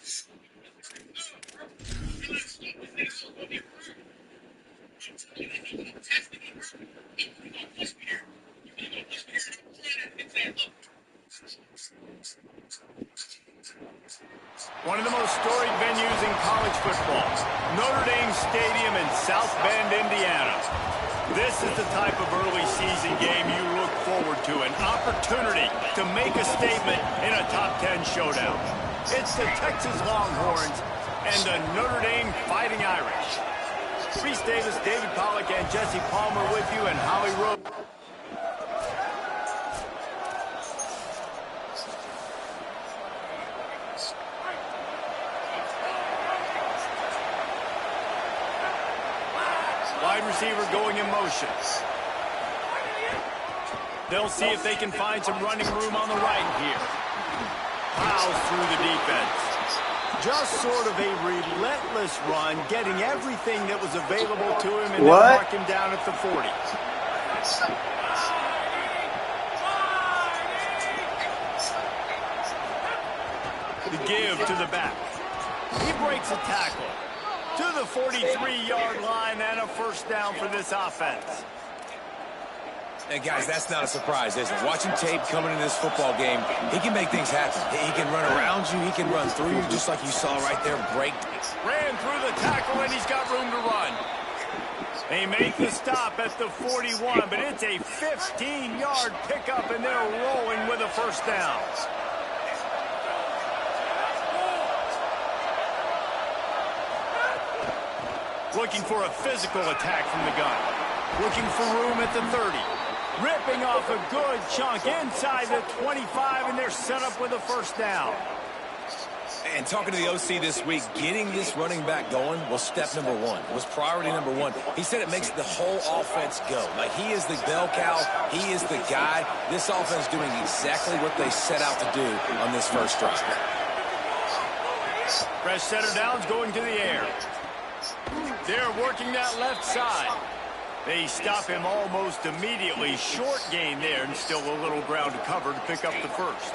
One of the most storied venues in college football, Notre Dame Stadium in South Bend, Indiana. This is the type of early season game you look forward to, an opportunity to make a statement in a top 10 showdown. It's the Texas Longhorns and the Notre Dame Fighting Irish. Reese Davis, David Pollack, and Jesse Palmer with you, and Holly Rowe. Wide receiver going in motion. They'll see if they can find some running room on the right here. Plows through the defense. Just sort of a relentless run, getting everything that was available to him, and they'll mark him down at the 40. The give to the back. He breaks a tackle to the 43-yard line, and a first down for this offense. And guys, that's not a surprise, is it? Watching tape coming into this football game, he can make things happen. He can run around you, he can run through you, just like you saw right there, break. Ran through the tackle, and he's got room to run. They make the stop at the 41, but it's a 15-yard pickup, and they're rolling with a first down. Looking for a physical attack from the gun. Looking for room at the 30. Ripping off a good chunk inside the 25, and they're set up with a first down. And talking to the OC this week, getting this running back going was step number one, was priority number one. He said it makes the whole offense go. Like, he is the bell cow, he is the guy. This offense doing exactly what they set out to do on this first drive. Fresh center downs going to the air. They're working that left side. They stop him almost immediately. Short gain there, and still a little ground to cover to pick up the first.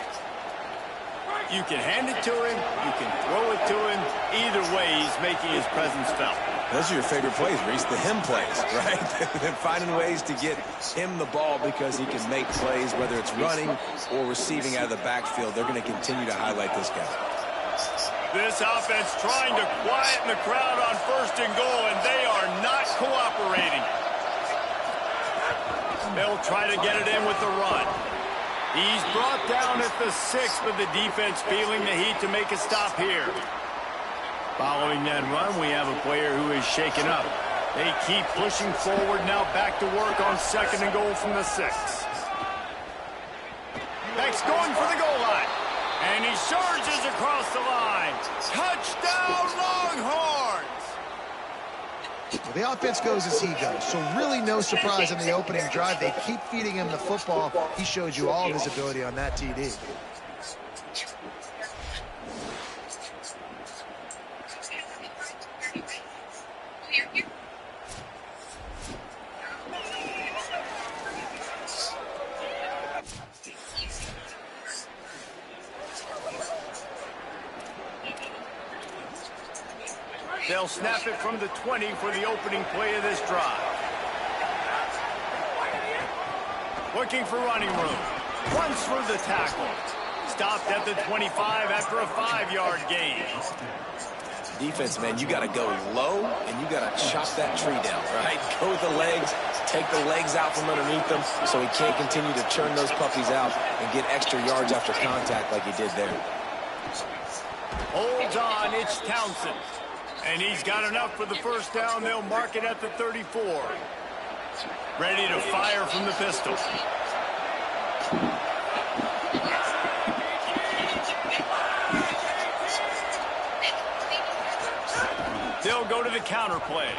You can hand it to him, you can throw it to him. Either way, he's making his presence felt. Those are your favorite plays, Reese, the him plays, right? They're finding ways to get him the ball because he can make plays, whether it's running or receiving out of the backfield. They're going to continue to highlight this guy. This offense trying to quieten the crowd on first and goal, and they are not cooperating. They'll try to get it in with the run. He's brought down at the 6, but the defense feeling the heat to make a stop here. Following that run, we have a player who is shaken up. They keep pushing forward, now back to work on second and goal from the 6. Beck's going for the goal line. And he surges across the line. Touchdown, Longhorns! Well, the offense goes as he goes, so really no surprise in the opening drive. They keep feeding him the football. He showed you all of his ability on that TD. They'll snap it from the 20 for the opening play of this drive. Looking for running room. Runs through the tackle. Stopped at the 25 after a 5-yard gain. Defense, man, you got to go low, and you got to chop that tree down, right? Go with the legs, take the legs out from underneath them so he can't continue to churn those puppies out and get extra yards after contact like he did there. Holds on, it's Townsend. And he's got enough for the first down. They'll mark it at the 34. Ready to fire from the pistol. They'll go to the counter play.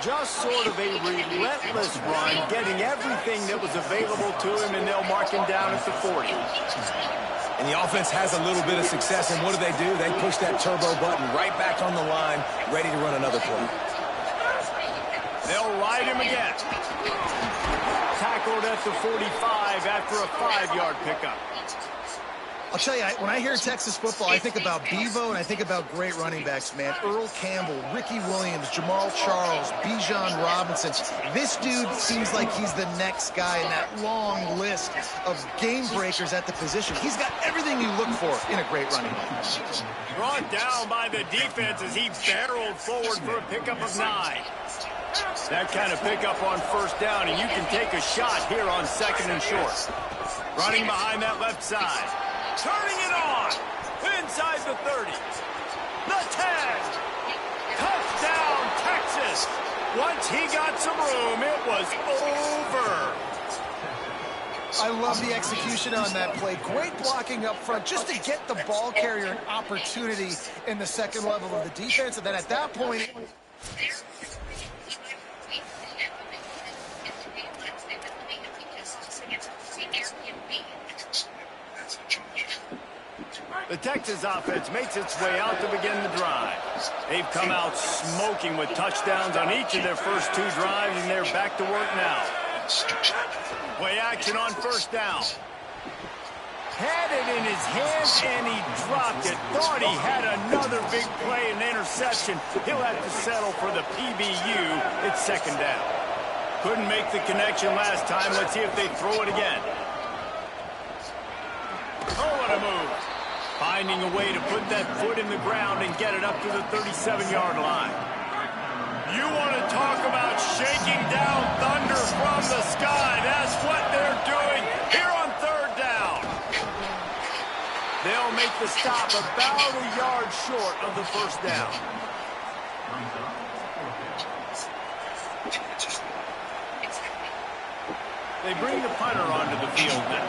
Just sort of a relentless run, getting everything that was available to him, and they'll mark him down at the 40. And the offense has a little bit of success, and what do? They push that turbo button right back on the line, ready to run another play. They'll ride him again. Tackled at the 45 after a 5-yard pickup. I'll tell you, when I hear Texas football, I think about Bevo and I think about great running backs, man. Earl Campbell, Ricky Williams, Jamal Charles, Bijan Robinson. This dude seems like he's the next guy in that long list of game breakers at the position. He's got everything you look for in a great running back. Brought down by the defense as he barreled forward for a pickup of 9. That kind of pickup on first down, and you can take a shot here on 2nd and short. Running behind that left side. Turning it on. Inside the 30. The 10. Touchdown, Texas. Once he got some room, it was over. I love the execution on that play. Great blocking up front just to get the ball carrier an opportunity in the second level of the defense. And then at that point... The Texas offense makes its way out to begin the drive. They've come out smoking with touchdowns on each of their first 2 drives, and they're back to work now. Play action on first down. Had it in his hands, and he dropped it. Thought he had another big play and interception. He'll have to settle for the PBU. It's 2nd down. Couldn't make the connection last time. Let's see if they throw it again. Oh, what a move. Finding a way to put that foot in the ground and get it up to the 37-yard line. You want to talk about shaking down thunder from the sky. That's what they're doing here on 3rd down. They'll make the stop about a yard short of the first down. They bring the punter onto the field now.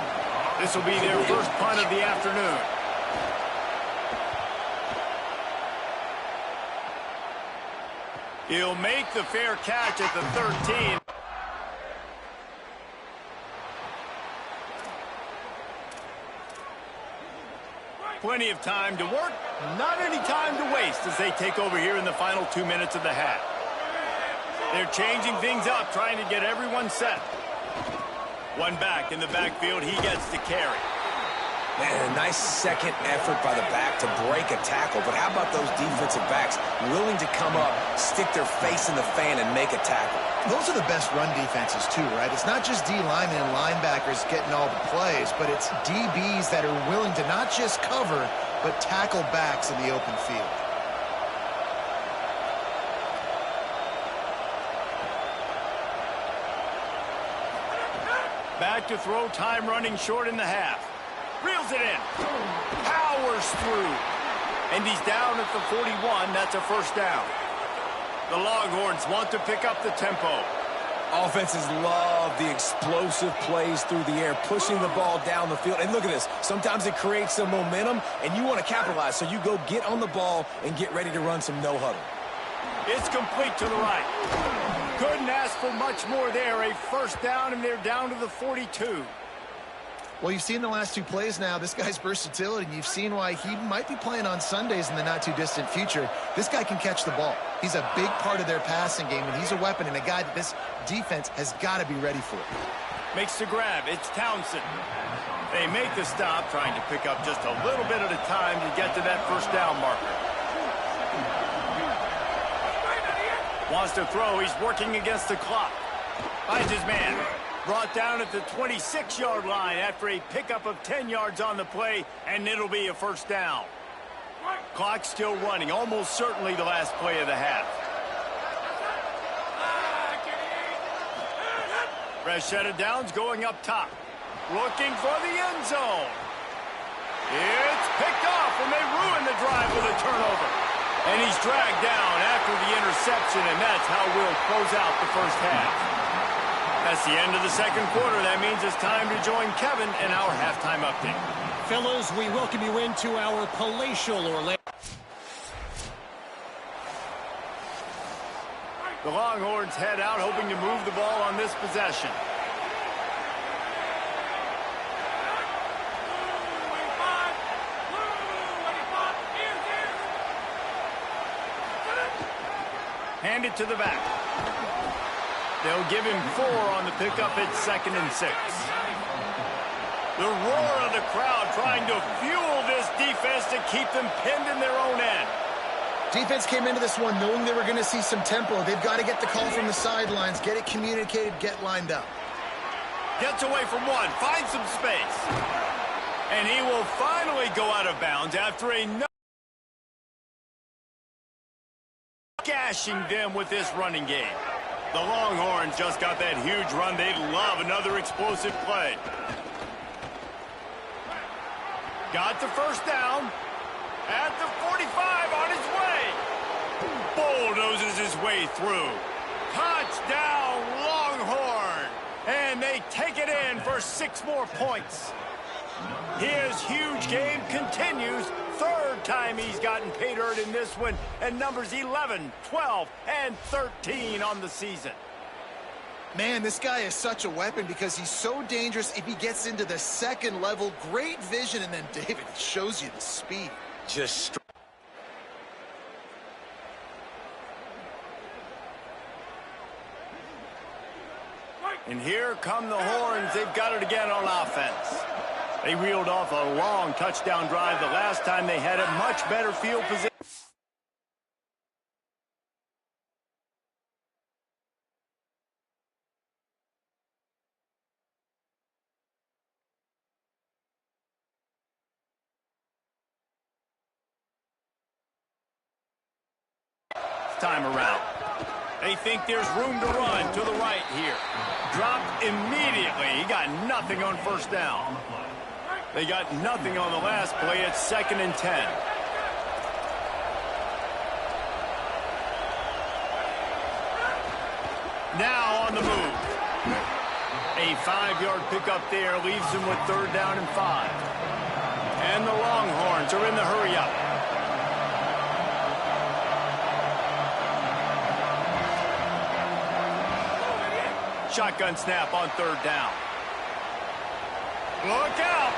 This will be their first punt of the afternoon. He'll make the fair catch at the 13. Plenty of time to work, not any time to waste as they take over here in the final 2 minutes of the half. They're changing things up, trying to get everyone set. One back in the backfield, he gets to carry. Man, a nice second effort by the back to break a tackle. But how about those defensive backs willing to come up, stick their face in the fan, and make a tackle? Those are the best run defenses, too, right? It's not just D linemen and linebackers getting all the plays, but it's DBs that are willing to not just cover, but tackle backs in the open field. Back to throw, time running short in the half. Reels it in. Powers through. And he's down at the 41. That's a first down. The Longhorns want to pick up the tempo. Offenses love the explosive plays through the air, pushing the ball down the field. And look at this. Sometimes it creates some momentum, and you want to capitalize. So you go get on the ball and get ready to run some no-huddle. It's complete to the right. Couldn't ask for much more there. A first down, and they're down to the 42. Well, you've seen the last 2 plays now. This guy's versatility, and you've seen why he might be playing on Sundays in the not-too-distant future. This guy can catch the ball. He's a big part of their passing game, and he's a weapon and a guy that this defense has got to be ready for. Makes the grab. It's Townsend. They make the stop, trying to pick up just a little bit at a time to get to that first down marker. Wants to throw. He's working against the clock. Finds his man. Brought down at the 26-yard line after a pickup of 10 yards on the play, and it'll be a first down. Clock still running, almost certainly the last play of the half. Rashada Downs going up top, looking for the end zone. It's picked off, and they ruin the drive with a turnover. And he's dragged down after the interception, and that's how we'll close out the first half. That's the end of the second quarter. That means it's time to join Kevin in our halftime update. Fellows, we welcome you into our palatial Orlando. The Longhorns head out, hoping to move the ball on this possession. Hand it to the back. They'll give him 4 on the pickup. It's 2nd and 6. The roar of of the crowd trying to fuel this defense to keep them pinned in their own end. Defense came into this one knowing they were going to see some tempo. They've got to get the call from the sidelines, get it communicated, get lined up. Gets away from one, finds some space. And he will finally go out of bounds after a gashing them with this running game. The Longhorns just got that huge run. They'd love another explosive play. Got the first down. At the 45 on his way. Bulldozes his way through. Touchdown, Longhorn. And they take it in for 6 more points. His huge game continues. Third time he's gotten pay dirt in this one. And numbers 11, 12, and 13 on the season. Man, this guy is such a weapon because he's so dangerous if he gets into the second level. Great vision, and then David shows you the speed. Just and here come the Horns. They've got it again on offense. They reeled off a long touchdown drive the last time they had a much better field position. Time around. They think there's room to run to the right here. Dropped immediately. He got nothing on first down. They got nothing on the last play. It's 2nd and 10. Now on the move. A 5-yard pickup there leaves them with 3rd down and 5. And the Longhorns are in the hurry-up. Shotgun snap on 3rd down. Look out!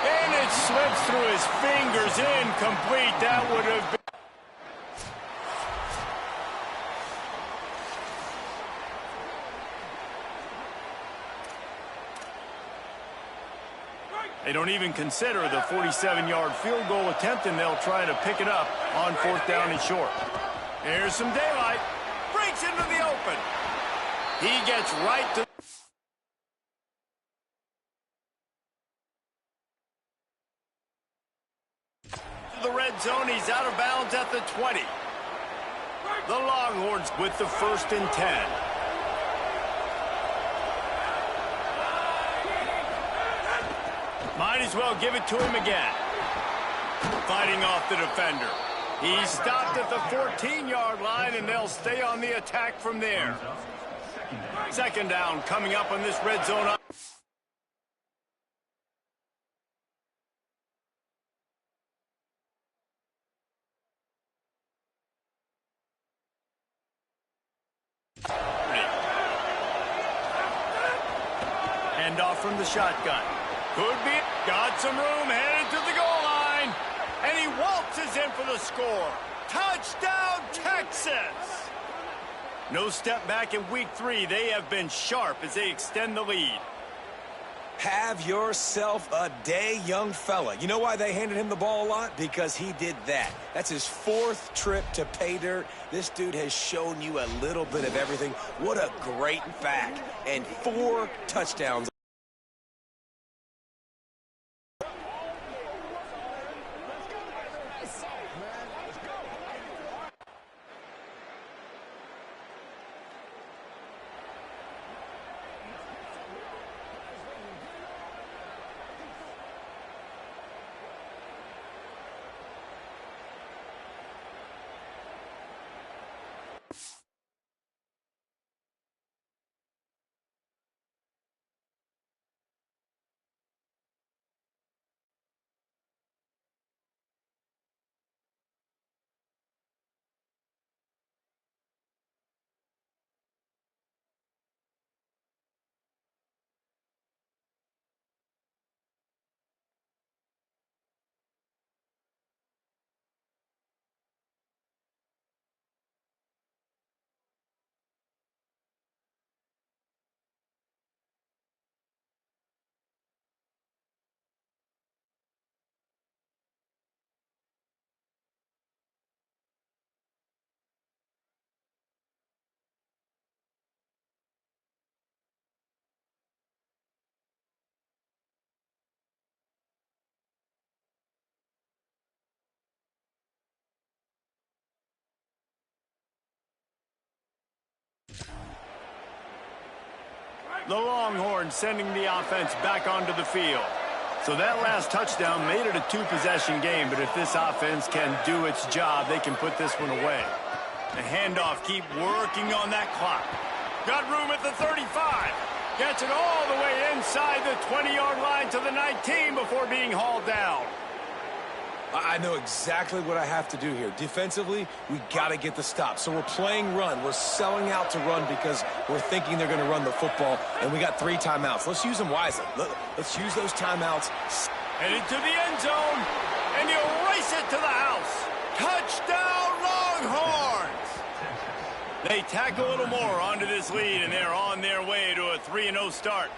And it slips through his fingers, incomplete. That would have been... They don't even consider the 47-yard field goal attempt, and they'll try to pick it up on 4th down and short. Here's some daylight. Breaks into the open. He gets right to the red zone. He's out of bounds at the 20. The Longhorns with the 1st and 10. Might as well give it to him again. Fighting off the defender. He's stopped at the 14-yard line, and they'll stay on the attack from there. 2nd down coming up on this red zone. Hand off from the shotgun. Could be. Got some room, headed to the goal line. And he waltzes in for the score. Touchdown, Texas! No step back in week 3. They have been sharp as they extend the lead. have yourself a day, young fella. You know why they handed him the ball a lot? Because he did that. That's his 4th trip to pay dirt. This dude has shown you a little bit of everything. What a great fact. And 4 touchdowns. The Longhorns sending the offense back onto the field. So that last touchdown made it a two-possession game, but if this offense can do its job, they can put this one away. The handoff, keep working on that clock. Got room at the 35. Gets it all the way inside the 20-yard line to the 19 before being hauled down. I know exactly what I have to do here. Defensively, we got to get the stop. So we're playing run. We're selling out to run because we're thinking they're going to run the football, and we got 3 timeouts. Let's use them wisely. Let's use those timeouts. Headed to the end zone, and he'll race it to the house. Touchdown, Longhorns! They tack a little more onto this lead, and they're on their way to a 3-0 start.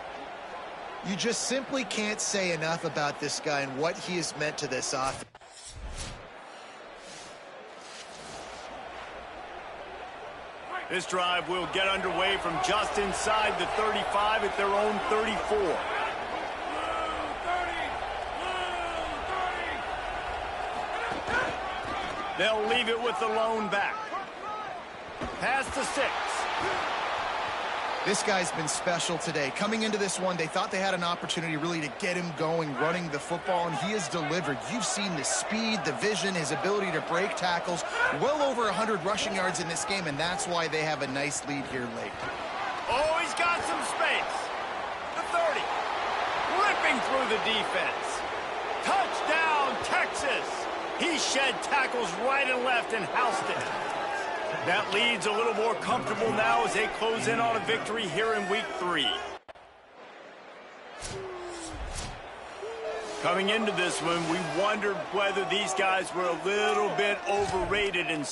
You just simply can't say enough about this guy and what he has meant to this offense. This drive will get underway from just inside the 35 at their own 34. They'll leave it with the lone back. Pass to 6. This guy's been special today. Coming into this one, they thought they had an opportunity really to get him going, running the football, and he has delivered. You've seen the speed, the vision, his ability to break tackles. Well over 100 rushing yards in this game, and that's why they have a nice lead here late. Oh, he's got some space. The 30. Ripping through the defense. Touchdown, Texas. He shed tackles right and left and housed it. That lead's a little more comfortable now as they close in on a victory here in week 3. Coming into this one, we wondered whether these guys were a little bit overrated in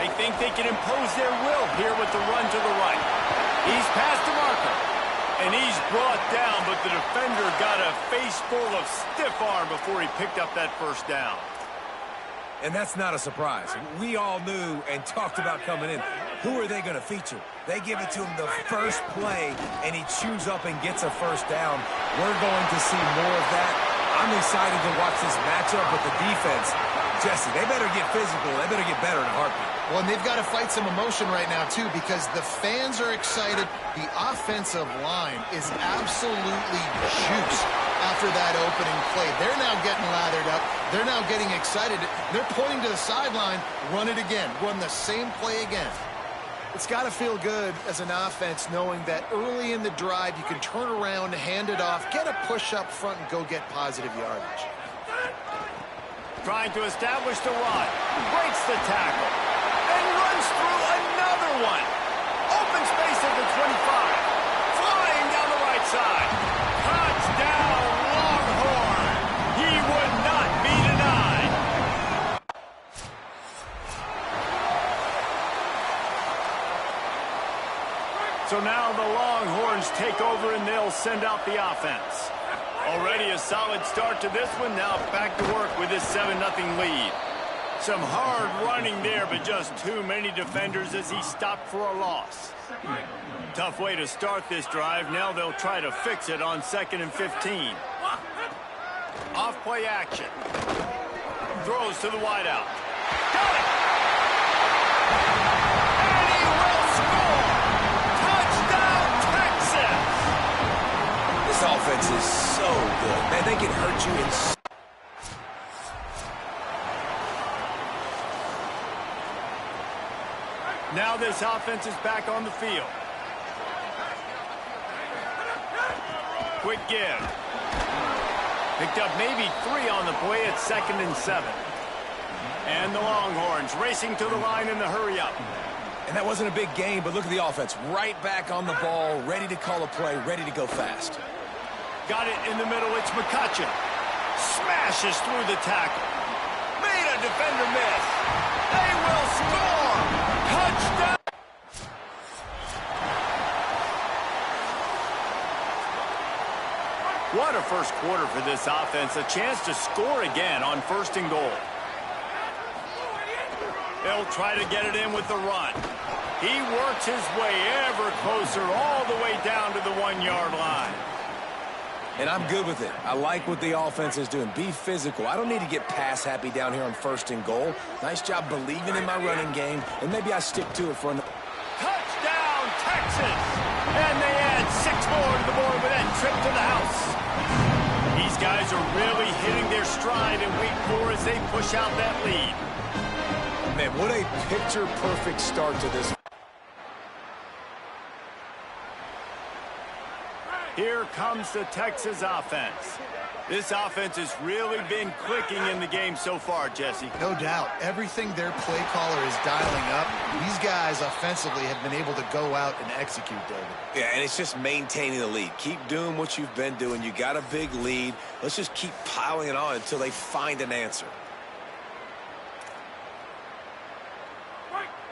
They think they can impose their will here with the run to the right. He's past the marker, and he's brought down, but the defender got a face full of stiff arm before he picked up that first down. And that's not a surprise. We all knew and talked about coming in. Who are they going to feature? They give it to him the first play, and he chews up and gets a first down. We're going to see more of that. I'm excited to watch this matchup with the defense. Jesse, they better get physical. They better get better in a heartbeat. Well, and they've got to fight some emotion right now, too, because the fans are excited. The offensive line is absolutely juiced after that opening play. They're now getting lathered up. They're now getting excited. They're pointing to the sideline. Run it again. Run the same play again. It's got to feel good as an offense knowing that early in the drive you can turn around, hand it off, get a push up front, and go get positive yardage. Trying to establish the run. Breaks the tackle. And runs through another one. Open space at the 25. Flying down the right side. Touchdown, Longhorn. He would not be denied. So now the Longhorns take over and they'll send out the offense. Already a solid start to this one. Now back to work with this 7-0 lead. Some hard running there, but just too many defenders as he stopped for a loss. Tough way to start this drive. Now they'll try to fix it on 2nd and 15. Off-play action. Throws to the wideout. Got it! And he will score! Touchdown, Texas! This offense is so good. Man, they can hurt you in Now this offense is back on the field. Quick give. Picked up maybe 3 on the play at 2nd and 7. And the Longhorns racing to the line in the hurry-up. And that wasn't a big game, but look at the offense. Right back on the ball, ready to call a play, ready to go fast. Got it in the middle. It's McCutcheon. Smashes through the tackle. Made a defender miss. They will score. Touchdown. What a first quarter for this offense. A chance to score again on 1st and goal. They'll try to get it in with the run. He works his way ever closer all the way down to the 1-yard line. And I'm good with it. I like what the offense is doing. Be physical. I don't need to get pass happy down here on 1st and goal. Nice job believing in my running game, and maybe I stick to it for another. Touchdown, Texas! And they add 6 more to the board with that trip to the house. These guys are really hitting their stride in week 4 as they push out that lead. Man, what a picture-perfect start to this. Here comes the Texas offense. This offense has really been clicking in the game so far, Jesse. No doubt. Everything their play caller is dialing up, these guys offensively have been able to go out and execute, David. Yeah, and it's just maintaining the lead. Keep doing what you've been doing. You got a big lead. Let's just keep piling it on until they find an answer.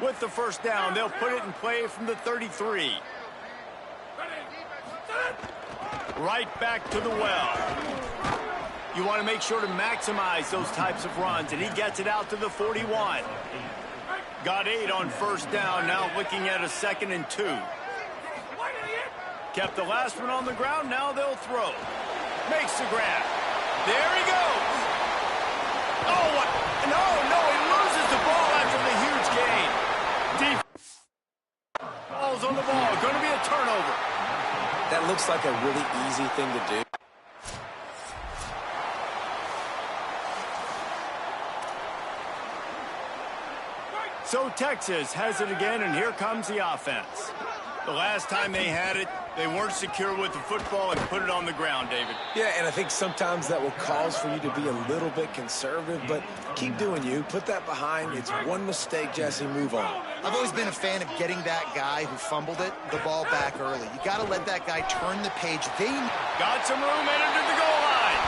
With the first down, they'll put it in play from the 33. Right back to the well. You want to make sure to maximize those types of runs, and he gets it out to the 41. Got 8 on 1st down, now looking at a 2nd and 2. Kept the last one on the ground, now they'll throw. Makes the grab. There he goes. Oh, what? No, he loses the ball after the huge gain. Ball's on the ball, going to be a turnover. That looks like a really easy thing to do. So Texas has it again, and here comes the offense. The last time they had it, they weren't secure with the football and put it on the ground, David. Yeah, and I think sometimes that will cause for you to be a little bit conservative, but keep doing you. Put that behind. It's one mistake, Jesse. Move on. I've always been a fan of getting that guy who fumbled it, the ball back early. You got to let that guy turn the page. Got some room headed to the goal line.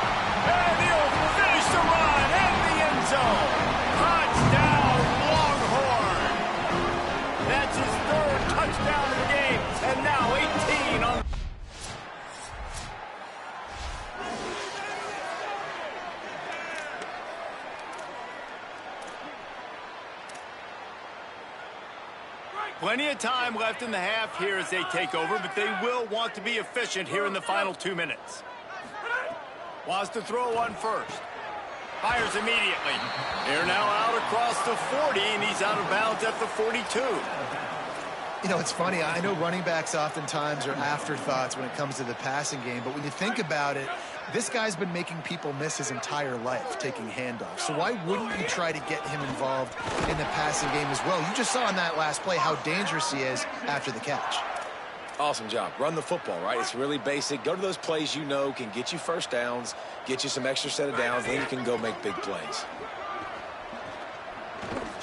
And he'll finish the run in the end zone. Touchdown, Longhorn. Plenty of time left in the half here as they take over, but they will want to be efficient here in the final 2 minutes. Wants to throw one first. Fires immediately. They're now out across the 40, and he's out of bounds at the 42. You know, it's funny. I know running backs oftentimes are afterthoughts when it comes to the passing game, but when you think about it, this guy's been making people miss his entire life taking handoffs. So why wouldn't you try to get him involved in the passing game as well? You just saw in that last play how dangerous he is after the catch. Awesome job. Run the football, right? It's really basic. Go to those plays you know can get you first downs, get you some extra set of downs, then you can go make big plays.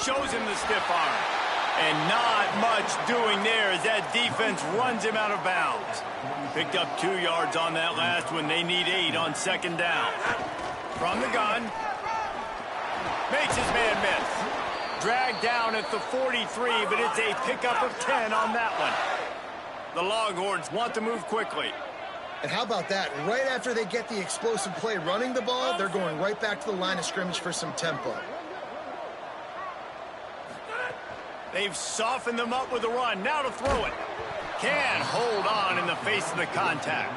Shows him the stiff arm. And not much doing there as that defense runs him out of bounds. Picked up 2 yards on that last one. They need 8 on second down. From the gun. Makes his man miss. Dragged down at the 43, but it's a pickup of 10 on that one. The Longhorns want to move quickly. And how about that? Right after they get the explosive play running the ball, they're going right back to the line of scrimmage for some tempo. They've softened them up with a run. Now to throw it. Can hold on in the face of the contact.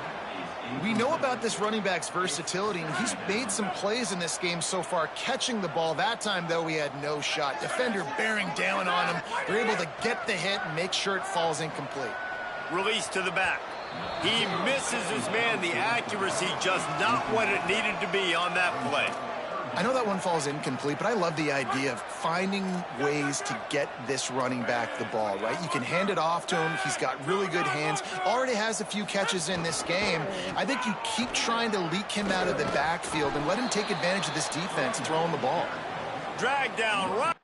We know about this running back's versatility, and he's made some plays in this game so far, catching the ball. That time, though, he had no shot. Defender bearing down on him. They're able to get the hit and make sure it falls incomplete. Release to the back. He misses his man. The accuracy just not what it needed to be on that play. I know that one falls incomplete, but I love the idea of finding ways to get this running back the ball, right? You can hand it off to him. He's got really good hands. Already has a few catches in this game. I think you keep trying to leak him out of the backfield and let him take advantage of this defense throwing the ball. Drag down, run.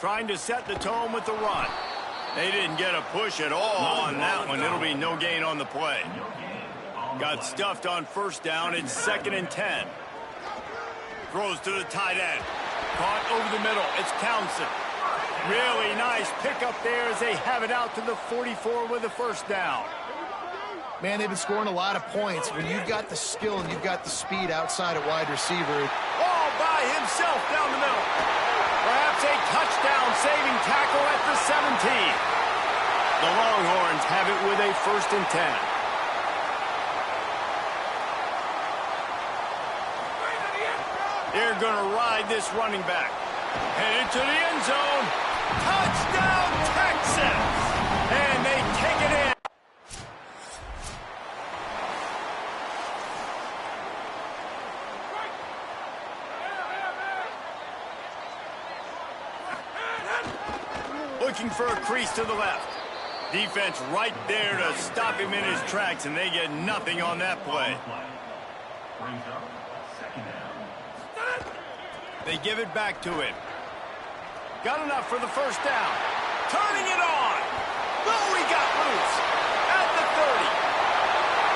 Trying to set the tone with the run. They didn't get a push at all on that one. It'll be no gain on the play. Got stuffed on first down. It's 2nd and 10. Throws to the tight end. Caught over the middle. It's Townsend. Really nice pickup there as they have it out to the 44 with a first down. Man, they've been scoring a lot of points. When you've got the skill and you've got the speed outside at wide receiver. All by himself down the middle. Perhaps a touchdown-saving tackle at the 17. The Longhorns have it with a 1st and 10. They're going to ride this running back. Headed to the end zone. Touchdown, Texas! And they take it in. Looking for a crease to the left. Defense right there to stop him in his tracks, and they get nothing on that play. They give it back to him. Got enough for the first down. Turning it on. Oh, he got loose. At the 30.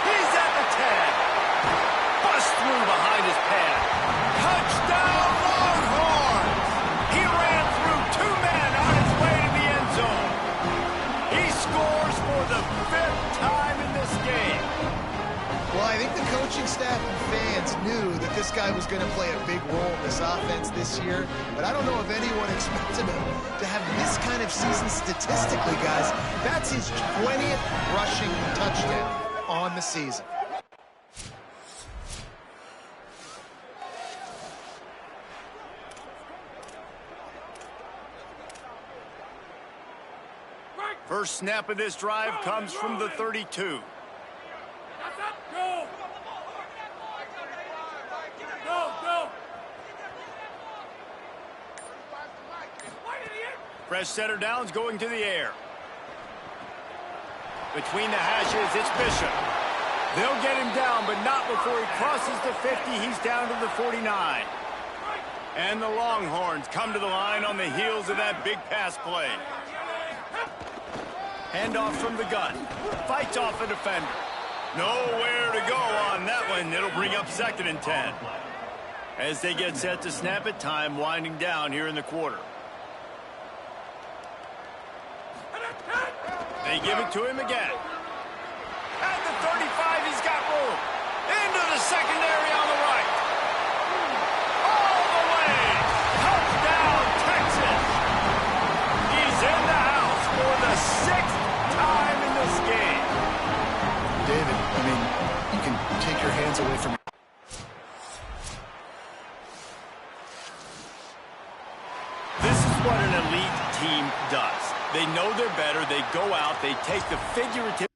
He's at the 10. Bust through behind his pad. Touchdown, Longhorns! He ran through 2 men on his way to the end zone. He scores for the 5th time in this game. Well, I think the coaching staff and fans knew that this guy was going to play a big role in this offense this year, but I don't know if anyone expected him to have this kind of season statistically, guys. That's his 20th rushing touchdown on the season. First snap of this drive comes from the 32. Fresh setter downs going to the air. Between the hashes, it's Bishop. They'll get him down, but not before he crosses the 50. He's down to the 49. And the Longhorns come to the line on the heels of that big pass play. Handoff from the gun. Fights off a defender. Nowhere to go on that one. It'll bring up 2nd and 10. As they get set to snap it, time winding down here in the quarter. They give it to him again. At the 35, he's got room. Into the secondary on the right. All the way. Touchdown, Texas. He's in the house for the 6th time in this game. David, I mean, you can take your hands away from... This is what an elite team does. They know they're better. They go out. They take the figurative...